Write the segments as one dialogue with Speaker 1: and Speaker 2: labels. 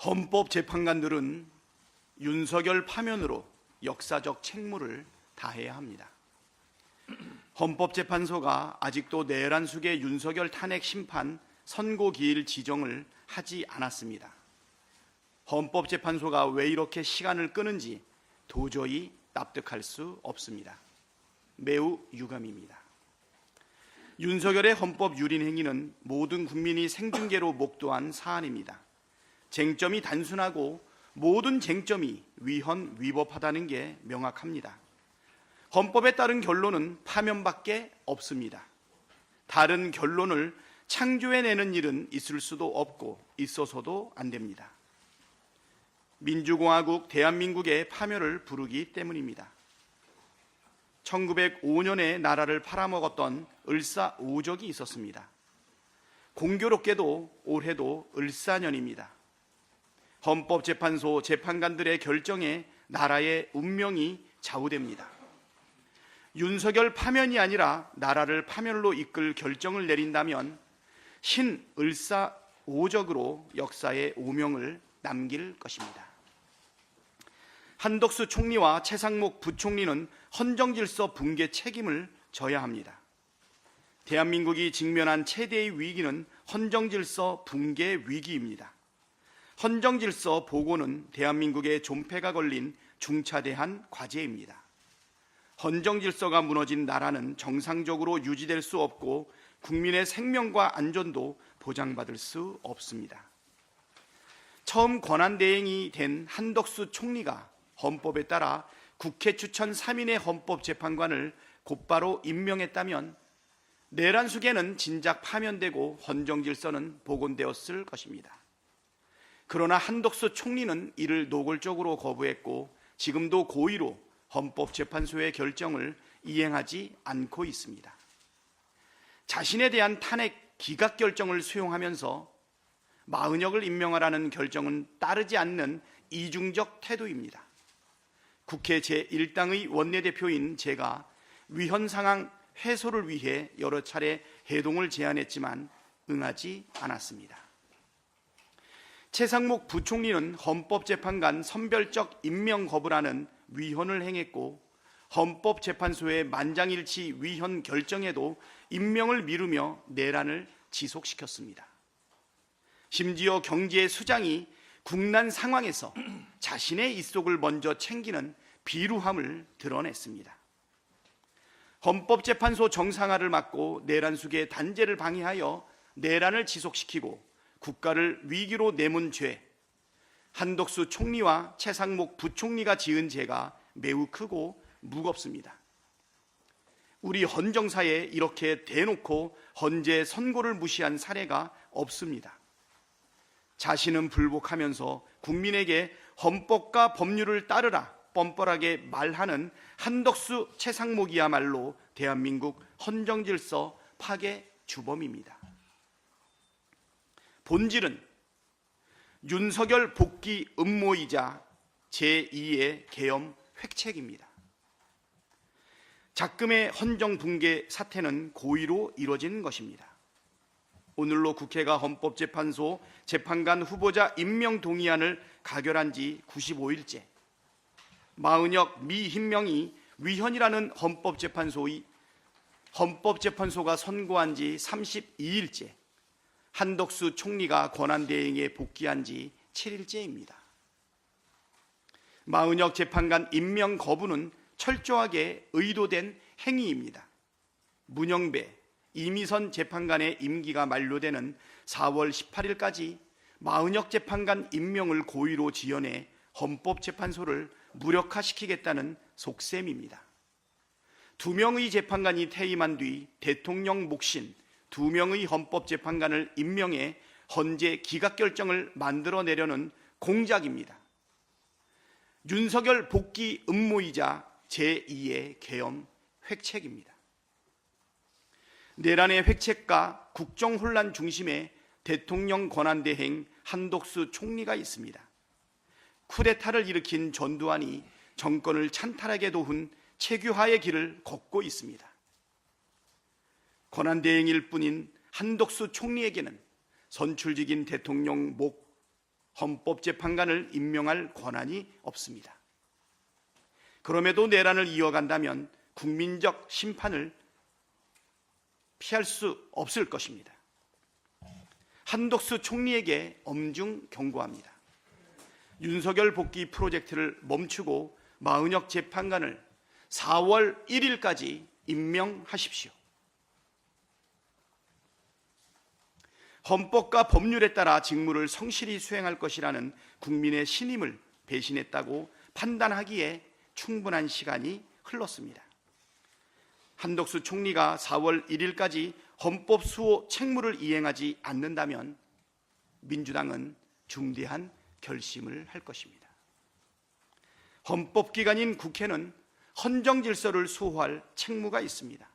Speaker 1: 헌법재판관들은 윤석열 파면으로 역사적 책무를 다해야 합니다. 헌법재판소가 아직도 내란숙의 윤석열 탄핵 심판 선고기일 지정을 하지 않았습니다. 헌법재판소가 왜 이렇게 시간을 끄는지 도저히 납득할 수 없습니다. 매우 유감입니다. 윤석열의 헌법 유린 행위는 모든 국민이 생중계로 목도한 사안입니다. 쟁점이 단순하고 모든 쟁점이 위헌 위법하다는 게 명확합니다. 헌법에 따른 결론은 파면밖에 없습니다. 다른 결론을 창조해내는 일은 있을 수도 없고 있어서도 안 됩니다. 민주공화국 대한민국의 파멸을 부르기 때문입니다. 1905년에 나라를 팔아먹었던 을사오적이 있었습니다. 공교롭게도 올해도 을사년입니다. 헌법재판소 재판관들의 결정에 나라의 운명이 좌우됩니다. 윤석열 파면이 아니라 나라를 파멸로 이끌 결정을 내린다면 신을사오적으로 역사의 오명을 남길 것입니다. 한덕수 총리와 최상목 부총리는 헌정질서 붕괴 책임을 져야 합니다. 대한민국이 직면한 최대의 위기는 헌정질서 붕괴 위기입니다. 헌정질서 보고는 대한민국의 존폐가 걸린 중차대한 과제입니다. 헌정질서가 무너진 나라는 정상적으로 유지될 수 없고 국민의 생명과 안전도 보장받을 수 없습니다. 처음 권한대행이 된 한덕수 총리가 헌법에 따라 국회 추천 3인의 헌법재판관을 곧바로 임명했다면 내란숙에는 진작 파면되고 헌정질서는 복원되었을 것입니다. 그러나 한덕수 총리는 이를 노골적으로 거부했고 지금도 고의로 헌법재판소의 결정을 이행하지 않고 있습니다. 자신에 대한 탄핵 기각 결정을 수용하면서 마은혁을 임명하라는 결정은 따르지 않는 이중적 태도입니다. 국회 제1당의 원내대표인 제가 위헌 상황 해소를 위해 여러 차례 회동을 제안했지만 응하지 않았습니다. 최상목 부총리는 헌법재판관 선별적 임명 거부라는 위헌을 행했고 헌법재판소의 만장일치 위헌 결정에도 임명을 미루며 내란을 지속시켰습니다. 심지어 경제 수장이 국난 상황에서 자신의 입속을 먼저 챙기는 비루함을 드러냈습니다. 헌법재판소 정상화를 막고 내란숙의 단죄를 방해하여 내란을 지속시키고 국가를 위기로 내몬 죄, 한덕수 총리와 최상목 부총리가 지은 죄가 매우 크고 무겁습니다. 우리 헌정사에 이렇게 대놓고 헌재 선고를 무시한 사례가 없습니다. 자신은 불복하면서 국민에게 헌법과 법률을 따르라 뻔뻔하게 말하는 한덕수 최상목이야말로 대한민국 헌정질서 파괴 주범입니다. 본질은 윤석열 복귀 음모이자 제2의 계엄 획책입니다. 작금의 헌정 붕괴 사태는 고의로 이뤄진 것입니다. 오늘로 국회가 헌법재판소 재판관 후보자 임명 동의안을 가결한 지 95일째, 마은혁 미임명이 위헌이라는 헌법재판소가 선고한 지 32일째, 한덕수 총리가 권한대행에 복귀한 지 7일째입니다. 마은혁 재판관 임명 거부는 철저하게 의도된 행위입니다. 문영배, 이미선 재판관의 임기가 만료되는 4월 18일까지 마은혁 재판관 임명을 고의로 지연해 헌법재판소를 무력화시키겠다는 속셈입니다. 2명의 재판관이 퇴임한 뒤 대통령 몫인 2명의 헌법재판관을 임명해 헌재 기각결정을 만들어내려는 공작입니다. 윤석열 복귀 음모이자 제2의 계엄 획책입니다. 내란의 획책과 국정혼란 중심에 대통령 권한대행 한덕수 총리가 있습니다. 쿠데타를 일으킨 전두환이 정권을 찬탈하게 도운 체규화의 길을 걷고 있습니다. 권한대행일 뿐인 한덕수 총리에게는 선출직인 대통령 목 헌법재판관을 임명할 권한이 없습니다. 그럼에도 내란을 이어간다면 국민적 심판을 피할 수 없을 것입니다. 한덕수 총리에게 엄중 경고합니다. 윤석열 복귀 프로젝트를 멈추고 마은혁 재판관을 4월 1일까지 임명하십시오. 헌법과 법률에 따라 직무를 성실히 수행할 것이라는 국민의 신임을 배신했다고 판단하기에 충분한 시간이 흘렀습니다. 한덕수 총리가 4월 1일까지 헌법 수호 책무를 이행하지 않는다면 민주당은 중대한 결심을 할 것입니다. 헌법기관인 국회는 헌정 질서를 수호할 책무가 있습니다.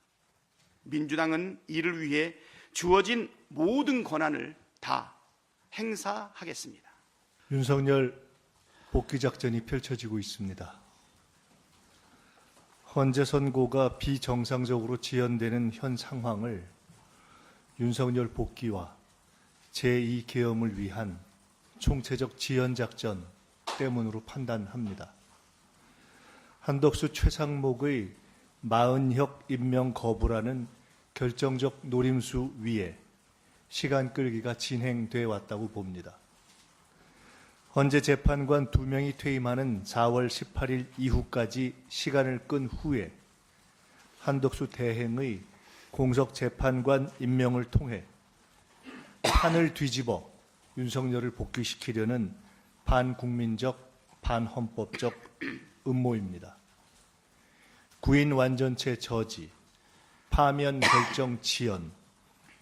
Speaker 1: 민주당은 이를 위해 주어진 모든 권한을 다 행사하겠습니다.
Speaker 2: 윤석열 복귀 작전이 펼쳐지고 있습니다. 헌재 선고가 비정상적으로 지연되는 현 상황을 윤석열 복귀와 제2계엄을 위한 총체적 지연 작전 때문으로 판단합니다. 한덕수 최상목의 마은혁 임명 거부라는 결정적 노림수 위에 시간 끌기가 진행돼 왔다고 봅니다. 헌재 재판관 2명이 퇴임하는 4월 18일 이후까지 시간을 끈 후에 한덕수 대행의 공석재판관 임명을 통해 판을 뒤집어 윤석열을 복귀시키려는 반국민적, 반헌법적 음모입니다. 구인 완전체 저지, 파면 결정 지연,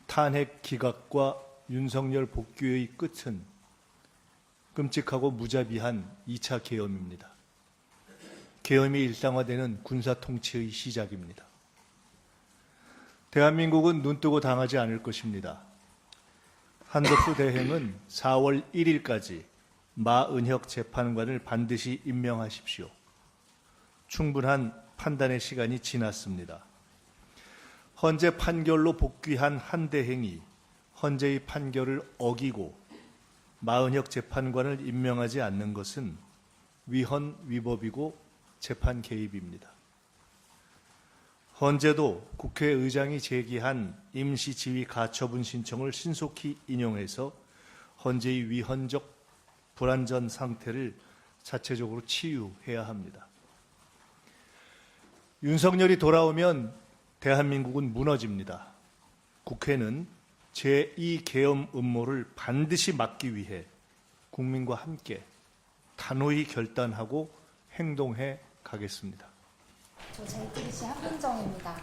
Speaker 2: 탄핵 기각과 윤석열 복귀의 끝은 끔찍하고 무자비한 2차 계엄입니다. 계엄이 일상화되는 군사통치의 시작입니다. 대한민국은 눈뜨고 당하지 않을 것입니다. 한덕수 대행은 4월 1일까지 마은혁 재판관을 반드시 임명하십시오. 충분한 판단의 시간이 지났습니다. 헌재 판결로 복귀한 한 대행이 헌재의 판결을 어기고 마은혁 재판관을 임명하지 않는 것은 위헌 위법이고 재판 개입입니다. 헌재도 국회의장이 제기한 임시지휘 가처분 신청을 신속히 인용해서 헌재의 위헌적 불완전 상태를 자체적으로 치유해야 합니다. 윤석열이 돌아오면 대한민국은 무너집니다. 국회는 제2계엄 음모를 반드시 막기 위해 국민과 함께 단호히 결단하고 행동해 가겠습니다.
Speaker 3: 저 JTBC 한민정입니다.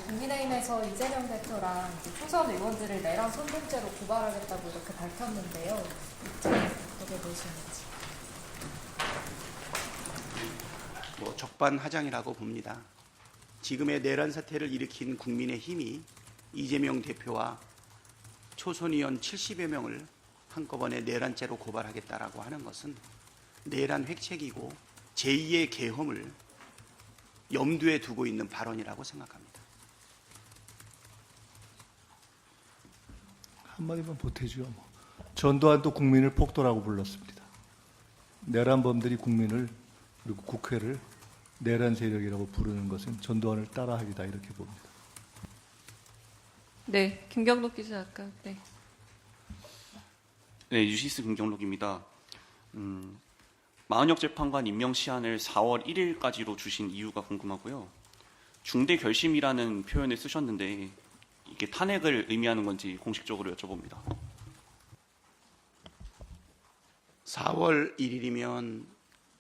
Speaker 3: 국민의힘에서 이재명 대표랑 초선 의원들을 내란 선동죄로 고발하겠다고 이렇게 밝혔는데요. 입장 어떻게 보시는지.
Speaker 1: 적반하장이라고 봅니다. 지금의 내란 사태를 일으킨 국민의힘이 이재명 대표와 초선 의원 70여 명을 한꺼번에 내란죄로 고발하겠다라고 하는 것은 내란 획책이고 제2의 계엄을 염두에 두고 있는 발언이라고 생각합니다.
Speaker 2: 한마디만 보태죠. 전두환도 국민을 폭도라고 불렀습니다. 내란범들이 국민을 그리고 국회를 내란 세력이라고 부르는 것은 전두환을 따라하기다 이렇게 봅니다.
Speaker 4: 네, 김경록 기자 아까 네,
Speaker 5: 뉴시스 김경록입니다. 마은혁 재판관 임명 시한을 4월 1일까지로 주신 이유가 궁금하고요. 중대 결심이라는 표현을 쓰셨는데 이게 탄핵을 의미하는 건지 공식적으로 여쭤봅니다.
Speaker 1: 4월 1일이면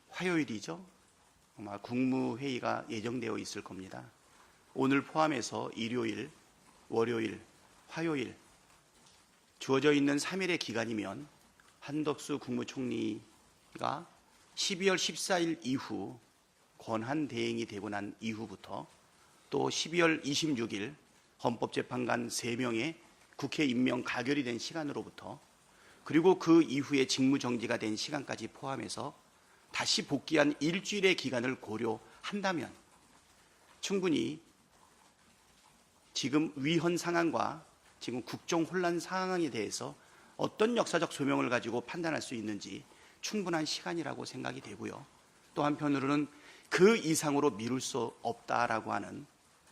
Speaker 1: 화요일이죠. 아마 국무회의가 예정되어 있을 겁니다. 오늘 포함해서 일요일, 월요일, 화요일 주어져 있는 3일의 기간이면 한덕수 국무총리가 12월 14일 이후 권한 대행이 되고 난 이후부터 또 12월 26일 헌법재판관 3명의 국회 임명 가결이 된 시간으로부터 그리고 그 이후에 직무정지가 된 시간까지 포함해서 다시 복귀한 일주일의 기간을 고려한다면 충분히 지금 위헌 상황과 지금 국정 혼란 상황에 대해서 어떤 역사적 소명을 가지고 판단할 수 있는지 충분한 시간이라고 생각이 되고요. 또 한편으로는 그 이상으로 미룰 수 없다라고 하는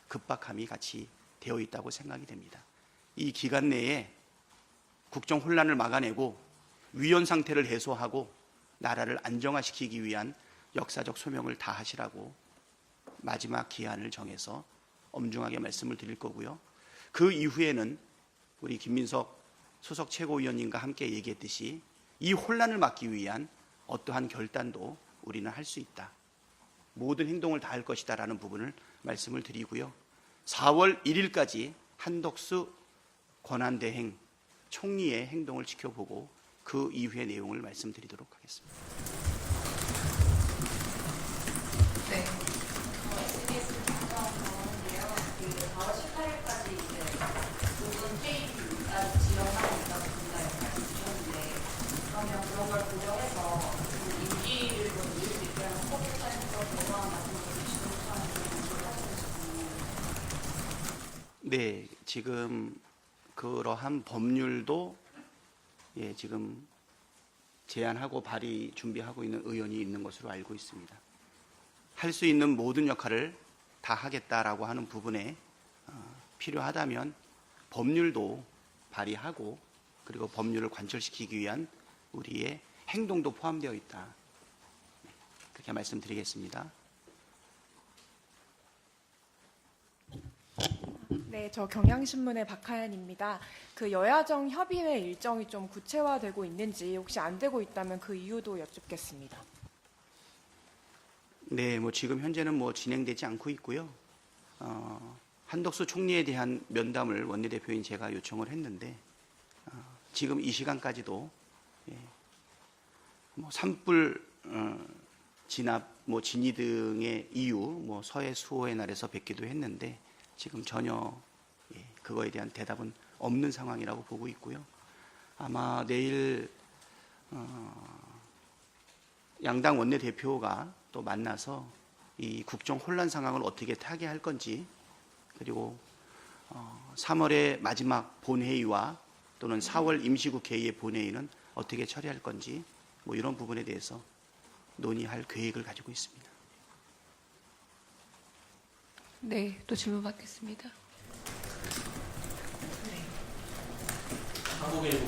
Speaker 1: 급박함이 같이 되어 있다고 생각이 됩니다. 이 기간 내에 국정 혼란을 막아내고 위헌 상태를 해소하고 나라를 안정화시키기 위한 역사적 소명을 다하시라고 마지막 기한을 정해서 엄중하게 말씀을 드릴 거고요. 그 이후에는 우리 김민석 수석 최고위원님과 함께 얘기했듯이 이 혼란을 막기 위한 어떠한 결단도 우리는 할 수 있다. 모든 행동을 다할 것이다라는 부분을 말씀을 드리고요. 4월 1일까지 한덕수 권한대행 총리의 행동을 지켜보고 그 이후의 내용을 말씀드리도록 하겠습니다.
Speaker 3: 네. SBS 방송인데요. 4월 18일까지 이제 부분 회의가 지연하고 있다고 말씀주셨는데, 그러면 그런 걸 고려해서 임기를 좀 이을 수 있게 하는 헌법재판소 개정안 같은 것을 지도하는 걸 하시는
Speaker 1: 네, 지금 그러한 법률도 지금 제안하고 발의 준비하고 있는 의원이 있는 것으로 알고 있습니다. 할 수 있는 모든 역할을 다 하겠다라고 하는 부분에 필요하다면 법률도 발의하고 그리고 법률을 관철시키기 위한 우리의 행동도 포함되어 있다. 그렇게 말씀드리겠습니다.
Speaker 6: 네, 저 경향신문의 박하연입니다. 그 여야정 협의회 일정이 좀 구체화되고 있는지 혹시 안 되고 있다면 그 이유도 여쭙겠습니다.
Speaker 1: 네, 지금 현재는 진행되지 않고 있고요. 한덕수 총리에 대한 면담을 원내대표인 제가 요청을 했는데 지금 이 시간까지도 산불 진압, 진위 등의 이유, 서해 수호의 날에서 뵙기도 했는데 지금 전혀 그거에 대한 대답은 없는 상황이라고 보고 있고요. 아마 내일 양당 원내대표가 또 만나서 이 국정 혼란 상황을 어떻게 타개할 건지, 그리고 3월의 마지막 본회의와 또는 4월 임시국회의 본회의는 어떻게 처리할 건지 이런 부분에 대해서 논의할 계획을 가지고 있습니다.
Speaker 4: 네, 또 질문 받겠습니다.
Speaker 7: 한국일보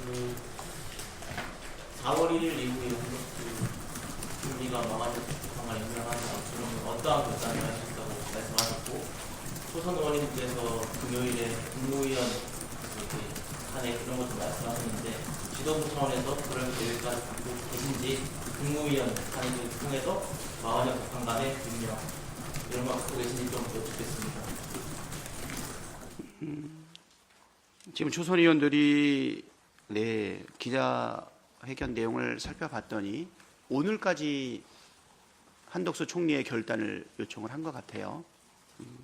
Speaker 7: 그 4월 1일 이후에 금리가 망하는 상황을 인정하는 것처럼 어떠한 결단을 하셨다고 말씀하셨고, 초선 의원님께서 금요일에 국무위원 탄핵 그런 것도 말씀하셨는데 지도부 차원에서 그런 계획까지 갖고 계신지, 국무위원 탄핵을 통해서 마흔여 법관 간의 분명 이런 거 갖고 계신지 좀 여쭙겠습니다.
Speaker 1: 지금 초선 의원들이 기자회견 내용을 살펴봤더니 오늘까지 한덕수 총리의 결단을 요청을 한 것 같아요.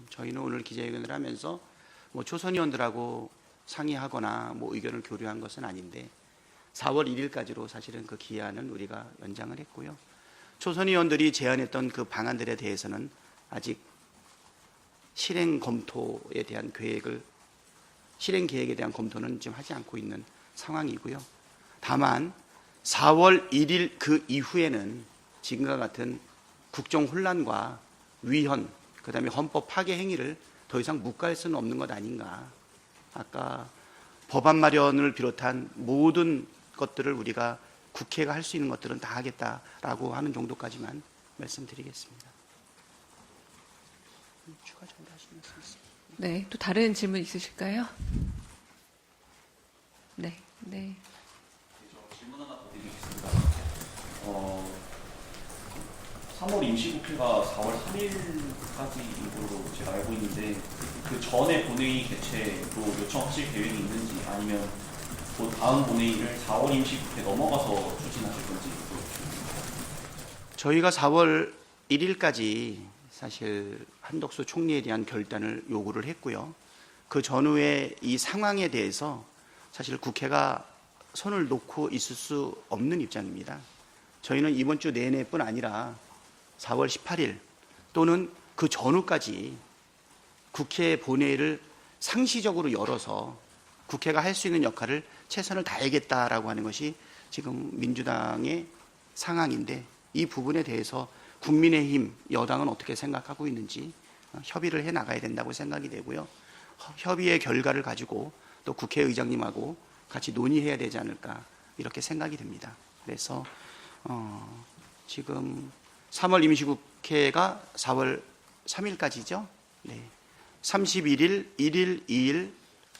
Speaker 1: 저희는 오늘 기자회견을 하면서 초선 의원들하고 상의하거나 의견을 교류한 것은 아닌데 4월 1일까지로 사실은 그 기한은 우리가 연장을 했고요. 초선 의원들이 제안했던 그 방안들에 대해서는 아직 실행 계획에 대한 검토는 지금 하지 않고 있는 상황이고요. 다만 4월 1일 그 이후에는 지금과 같은 국정 혼란과 위헌, 그다음에 헌법 파괴 행위를 더 이상 묵과할 수는 없는 것 아닌가. 아까 법안 마련을 비롯한 모든 것들을 우리가 국회가 할 수 있는 것들은 다 하겠다라고 하는 정도까지만 말씀드리겠습니다. 추가적으로 하실 말씀 있습니다.
Speaker 4: 네, 또 다른 질문 있으실까요? 네.
Speaker 5: 질문 하나 더 드리겠습니다. 3월 임시국회가 4월 3일까지인 걸로 제가 알고 있는데 그 전에 본회의 개최도 요청하실 계획이 있는지, 아니면 그 다음 본회의를 4월 임시국회 넘어가서 추진하실 건지.
Speaker 1: 저희가 4월 1일까지 사실 한덕수 총리에 대한 결단을 요구를 했고요. 그 전후에 이 상황에 대해서 사실 국회가 손을 놓고 있을 수 없는 입장입니다. 저희는 이번 주 내내뿐 아니라 4월 18일 또는 그 전후까지 국회 본회의를 상시적으로 열어서 국회가 할 수 있는 역할을 최선을 다하겠다라고 하는 것이 지금 민주당의 상황인데, 이 부분에 대해서 국민의힘 여당은 어떻게 생각하고 있는지 협의를 해 나가야 된다고 생각이 되고요. 협의의 결과를 가지고 또 국회의장님하고 같이 논의해야 되지 않을까 이렇게 생각이 됩니다. 그래서 지금 3월 임시국회가 4월 3일까지죠. 네. 31일, 1일, 2일,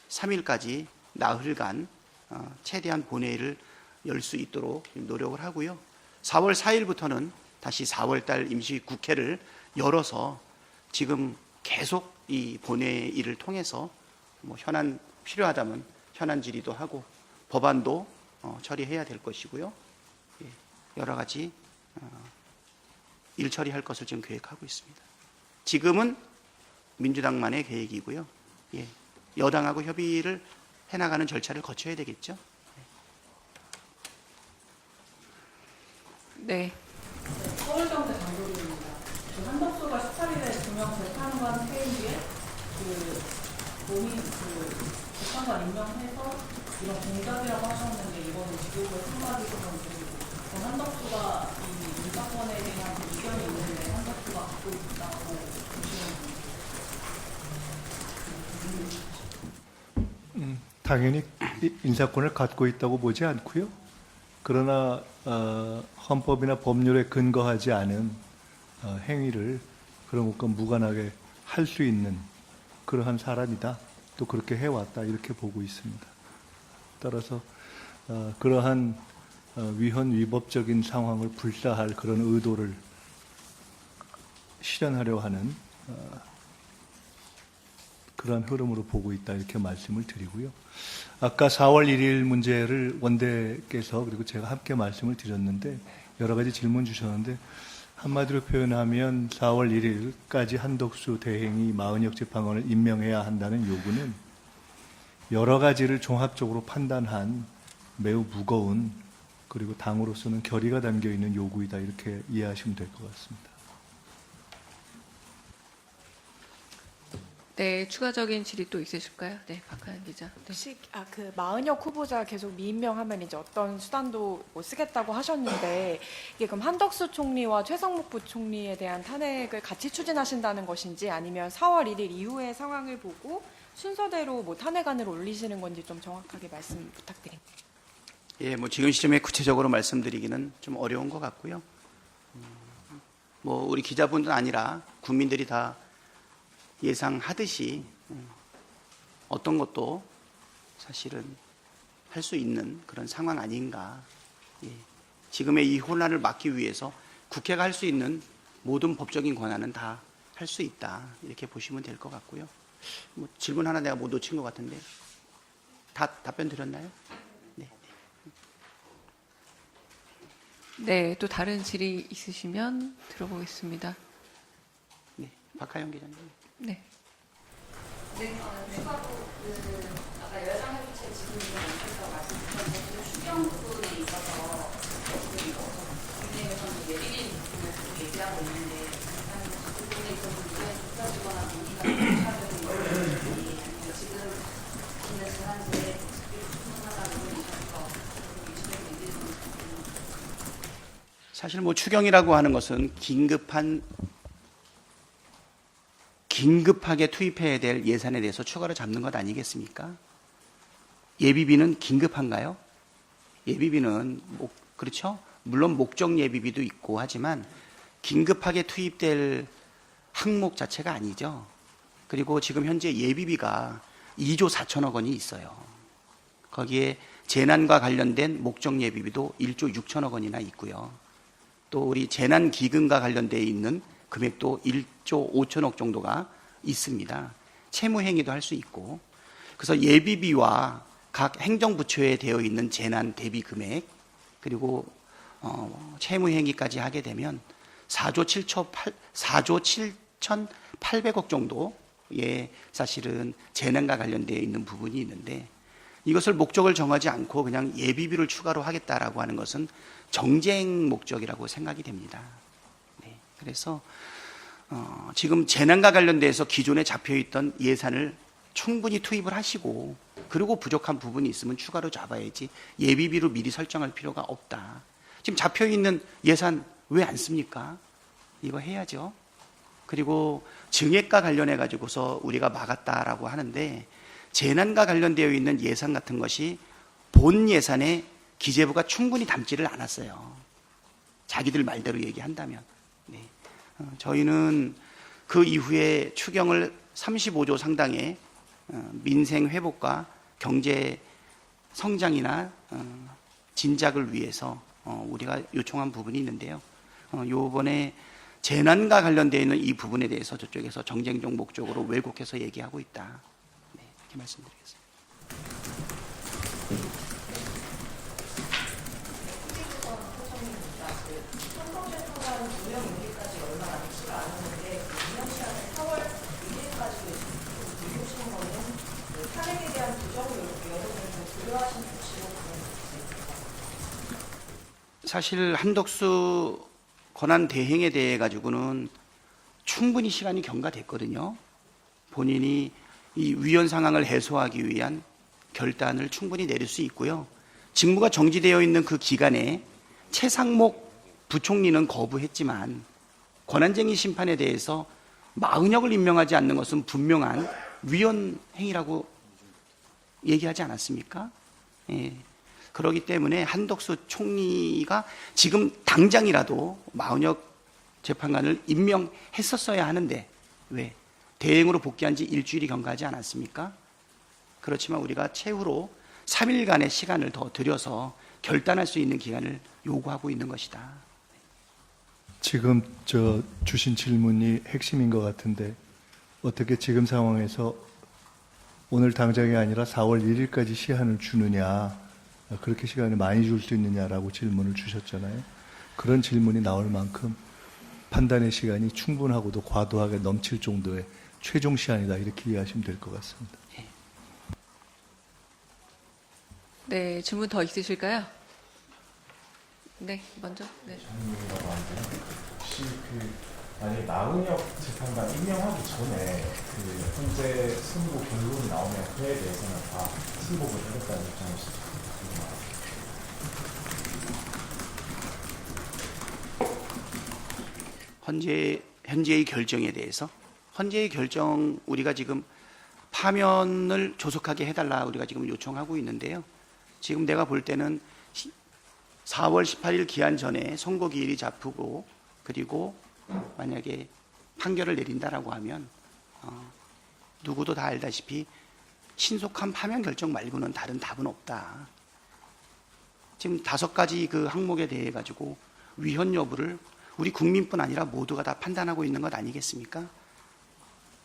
Speaker 1: 3일까지 나흘간 최대한 본회의를 열 수 있도록 노력을 하고요. 4월 4일부터는 다시 4월달 임시국회를 열어서 지금 계속 이 본회의를 통해서 뭐 현안 필요하다면 현안 질의도 하고 법안도 처리해야 될 것이고요. 예, 여러 가지 일 처리할 것을 지금 계획하고 있습니다. 지금은 민주당만의 계획이고요. 예, 여당하고 협의를 해나가는 절차를 거쳐야 되겠죠.
Speaker 4: 네.
Speaker 8: 서울경제 장로입니다. 한덕수가 18일에 구명 재판관 퇴임 뒤에 재판관 임명해서 이런 공작이라고 하셨는데, 이거는 지도부의 생각이시면 드리고, 한덕수가 이 사건에 대한 의견이 있는데 한덕수가 갖고 있다고 보시는
Speaker 2: 당연히 인사권을 갖고 있다고 보지 않고요. 그러나 헌법이나 법률에 근거하지 않은 행위를 그런 것과 무관하게 할 수 있는 그러한 사람이다. 또 그렇게 해왔다. 이렇게 보고 있습니다. 따라서 그러한 위헌 위법적인 상황을 불사할 그런 의도를 실현하려 하는 그런 흐름으로 보고 있다. 이렇게 말씀을 드리고요. 아까 4월 1일 문제를 원대께서 그리고 제가 함께 말씀을 드렸는데, 여러 가지 질문 주셨는데, 한마디로 표현하면 4월 1일까지 한덕수 대행이 마은혁 재판관을 임명해야 한다는 요구는 여러 가지를 종합적으로 판단한 매우 무거운, 그리고 당으로서는 결의가 담겨 있는 요구이다. 이렇게 이해하시면 될 것 같습니다.
Speaker 4: 네, 추가적인 질의 또 있으실까요? 네, 박하연 기자. 네.
Speaker 6: 혹시 그 마은혁 후보자 계속 미임명하면 이제 어떤 수단도 뭐 쓰겠다고 하셨는데, 이게 그럼 한덕수 총리와 최성목 부총리에 대한 탄핵을 같이 추진하신다는 것인지, 아니면 4월 1일 이후의 상황을 보고 순서대로 뭐 탄핵안을 올리시는 건지 좀 정확하게 말씀 부탁드립니다.
Speaker 1: 예, 뭐 지금 시점에 구체적으로 말씀드리기는 좀 어려운 것 같고요. 뭐 우리 기자분들 아니라 국민들이 다 예상하듯이 어떤 것도 사실은 할 수 있는 그런 상황 아닌가. 예. 지금의 이 혼란을 막기 위해서 국회가 할 수 있는 모든 법적인 권한은 다 할 수 있다. 이렇게 보시면 될 것 같고요. 뭐 질문 하나 내가 못 놓친 것 같은데 다 답변 드렸나요? 네.
Speaker 4: 네, 또 다른 질의 있으시면 들어보겠습니다.
Speaker 1: 네. 박하영 기자님.
Speaker 4: 네.
Speaker 3: 네, 추가로 아까 여자협의체 지금 먼저 말씀드렸는데 추경 부분에 있어서 지금 국내에서는 예비비 부분을 얘기하고 있는데, 일단 그 부분에 있어서 의견이 좁혀지거나 논의가 좁혀지는 것인지, 아니면 지금 있는 재난제에 충분하다는 의견이셔서 이슈를 얘기해 주시면
Speaker 1: 사실 뭐 추경이라고 하는 것은 긴급하게 투입해야 될 예산에 대해서 추가로 잡는 것 아니겠습니까? 예비비는 긴급한가요? 예비비는 그렇죠? 물론 목적 예비비도 있고 하지만 긴급하게 투입될 항목 자체가 아니죠. 그리고 지금 현재 예비비가 2조 4천억 원이 있어요. 거기에 재난과 관련된 목적 예비비도 1조 6천억 원이나 있고요. 또 우리 재난기금과 관련되어 있는 금액도 1조 5천억 정도가 있습니다. 채무행위도 할 수 있고, 그래서 예비비와 각 행정부처에 되어 있는 재난 대비 금액, 그리고 채무행위까지 하게 되면 4조 7,800억 정도의 사실은 재난과 관련되어 있는 부분이 있는데, 이것을 목적을 정하지 않고 그냥 예비비를 추가로 하겠다라고 하는 것은 정쟁 목적이라고 생각이 됩니다. 네, 그래서 지금 재난과 관련돼서 기존에 잡혀있던 예산을 충분히 투입을 하시고 그리고 부족한 부분이 있으면 추가로 잡아야지 예비비로 미리 설정할 필요가 없다. 지금 잡혀있는 예산 왜 안 씁니까? 이거 해야죠. 그리고 증액과 관련해 가지고서 우리가 막았다라고 하는데 재난과 관련되어 있는 예산 같은 것이 본 예산에 기재부가 충분히 담지를 않았어요. 자기들 말대로 얘기한다면. 네. 저희는 그 이후에 추경을 35조 상당의 민생 회복과 경제 성장이나 진작을 위해서 우리가 요청한 부분이 있는데요. 요번에 재난과 관련되어 있는 이 부분에 대해서 저쪽에서 정쟁적 목적으로 왜곡해서 얘기하고 있다. 네, 이렇게 말씀드리겠습니다. 사실 한덕수 권한 대행에 대해 가지고는 충분히 시간이 경과됐거든요. 본인이 이 위헌 상황을 해소하기 위한 결단을 충분히 내릴 수 있고요. 직무가 정지되어 있는 그 기간에 최상목 부총리는 거부했지만 권한쟁의 심판에 대해서 마은혁을 임명하지 않는 것은 분명한 위헌 행위라고 얘기하지 않았습니까? 예. 그렇기 때문에 한덕수 총리가 지금 당장이라도 마은혁 재판관을 임명했었어야 하는데 왜 대행으로 복귀한 지 일주일이 경과하지 않았습니까? 그렇지만 우리가 최후로 3일간의 시간을 더 들여서 결단할 수 있는 기간을 요구하고 있는 것이다.
Speaker 2: 지금 주신 질문이 핵심인 것 같은데 어떻게 지금 상황에서 오늘 당장이 아니라 4월 1일까지 시한을 주느냐, 그렇게 시간을 많이 줄 수 있느냐라고 질문을 주셨잖아요. 그런 질문이 나올 만큼 판단의 시간이 충분하고도 과도하게 넘칠 정도의 최종 시한이다, 이렇게 이해하시면 될 것 같습니다.
Speaker 4: 네, 질문 더 있으실까요? 네, 먼저. 네.
Speaker 9: 장님이라고 하는데 혹시 만약에 마은혁 재판관 임명하기 전에 현재 승부 결론이 나오면 그에 대해서는 다 승복을 하겠다는 입장이시죠?
Speaker 1: 현재의 결정에 대해서 현재의 결정 우리가 지금 파면을 조속하게 해달라 우리가 지금 요청하고 있는데요. 지금 내가 볼 때는 4월 18일 기한 전에 선고 기일이 잡히고 그리고 만약에 판결을 내린다라고 하면 누구도 다 알다시피 신속한 파면 결정 말고는 다른 답은 없다. 지금 5가지 그 항목에 대해 가지고 위헌 여부를 우리 국민뿐 아니라 모두가 다 판단하고 있는 것 아니겠습니까?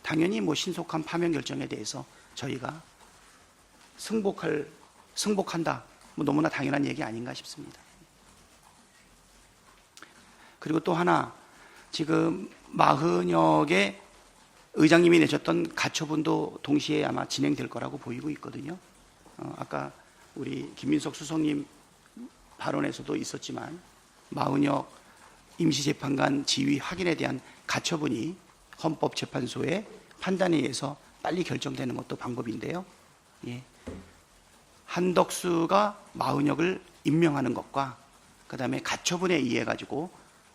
Speaker 1: 당연히 뭐 신속한 파면 결정에 대해서 저희가 승복한다. 뭐 너무나 당연한 얘기 아닌가 싶습니다. 그리고 또 하나, 지금 마은혁의 의장님이 내셨던 가처분도 동시에 아마 진행될 거라고 보이고 있거든요. 아까 우리 김민석 수석님 발언에서도 있었지만 마은혁 임시재판관 지위 확인에 대한 가처분이 헌법재판소의 판단에 의해서 빨리 결정되는 것도 방법인데요. 예. 한덕수가 마은혁을 임명하는 것과 그 다음에 가처분에 의해 가지고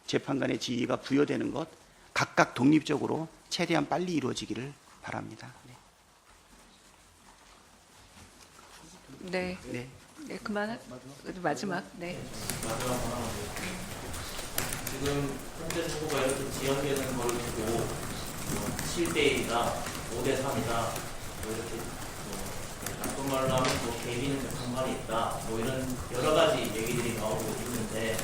Speaker 1: 재판관의 지위가 부여되는 것 각각 독립적으로 최대한 빨리 이루어지기를 바랍니다.
Speaker 4: 네.
Speaker 1: 네.
Speaker 4: 네, 그만. 마지막. 네.
Speaker 7: 마지막 하나 지금 현재 정부가 이렇게 지연되는 걸 두고 7대1이다, 5대3이다, 뭐 이렇게 나쁜 말로 하면 뭐 개비는 정말이 있다, 뭐 이런 여러 가지 얘기들이 나오고 있는데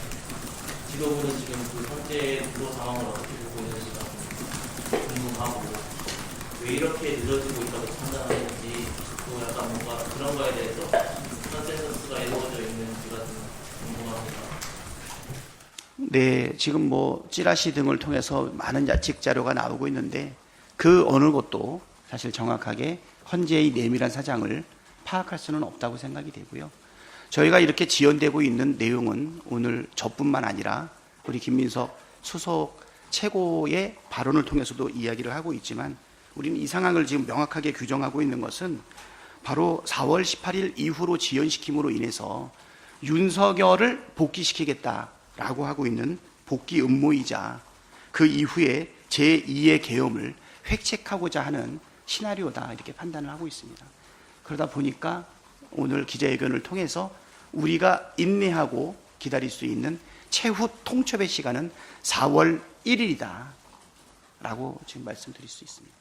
Speaker 7: 지도부는 지금 그 현재 구도 상황을 어떻게 보고 있는지가 궁금하고 왜 이렇게 늦어지고 있다고 판단하는지 또 약간 뭔가 그런 거에 대해서 컨센서스가 이루어져 있는지가 좀 궁금합니다.
Speaker 1: 네, 지금 뭐 찌라시 등을 통해서 많은 야칙 자료가 나오고 있는데 그 어느 것도 사실 정확하게 현재의 내밀한 사정을 파악할 수는 없다고 생각이 되고요. 저희가 이렇게 지연되고 있는 내용은 오늘 저뿐만 아니라 우리 김민석 수석 최고의 발언을 통해서도 이야기를 하고 있지만 우리는 이 상황을 지금 명확하게 규정하고 있는 것은 바로 4월 18일 이후로 지연시킴으로 인해서 윤석열을 복귀시키겠다라고 하고 있는 복귀 음모이자 그 이후에 제2의 계엄을 획책하고자 하는 시나리오다 이렇게 판단을 하고 있습니다. 그러다 보니까 오늘 기자회견을 통해서 우리가 인내하고 기다릴 수 있는 최후 통첩의 시간은 4월 1일이다 라고 지금 말씀드릴 수 있습니다.